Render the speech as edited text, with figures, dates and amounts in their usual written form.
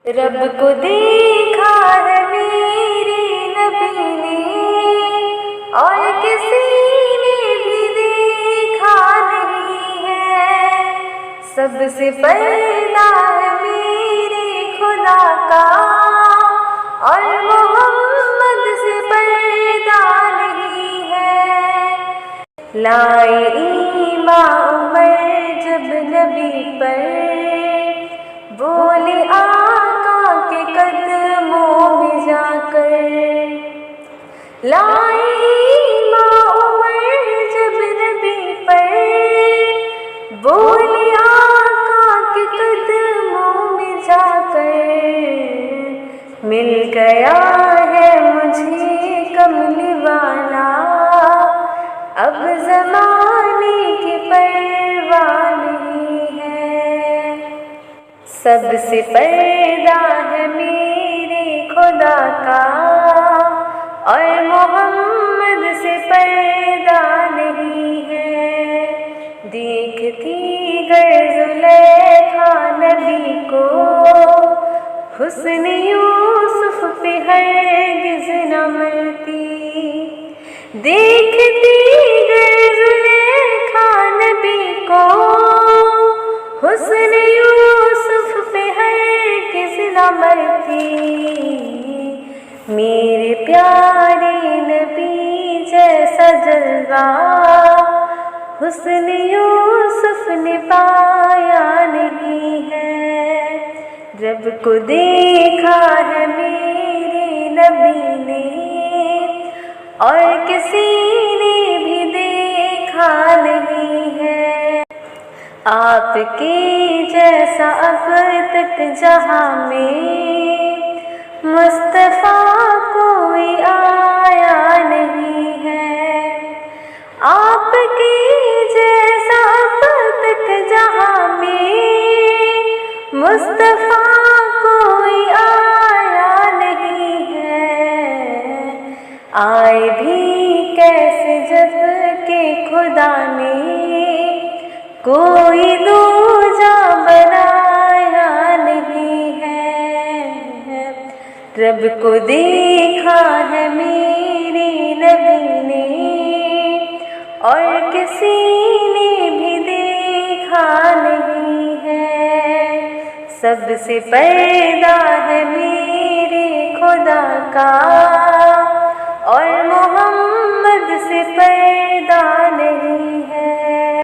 रब को देखा है मेरे नबी ने और किसी ने भी देखा नहीं है। सबसे पर्दा है मेरे खुदा का और मोहम्मद से पर्दा नहीं है। लाए ईमान उमर जब नबी पर बोले आका के कदमों में जाकर। लाए ईमान उमर जब नबी पर बोले आका के कदमों में जाकर। मिल गया है मुझे कमली वाला, अब ज़माने की परवाह नहीं है। सबसे पर्दा है मेरे खुदा का और मोहम्मद से पर्दा नहीं है। देखती गर ज़ुलेखा नबी को हुस्न यूसुफ पे हरगिज़ न मरती। देखती गर ज़ुलेखा नबी को हुस्न यूसुफ पे हरगिज़ न मरती। मेरे प्यारे नबी जैसा जलवा हुस्न यूसुफ ने पाया नहीं है। रब को देखा है मेरे नबी ने और किसी ने भी देखा नहीं है। आपके जैसा अब तक जहां में मुस्तफ़ा कोई आया नहीं है। आपके जैसा अब तक जहां में मुस्तफ़ा कोई आया नहीं है। आए भी कैसे जब के खुदा ने कोई दूजा बनाया नहीं है। रब को देखा है मेरे नबी ने और किसी ने भी देखा नहीं है। सबसे पर्दा है मेरे खुदा का और मोहम्मद से पर्दा नहीं।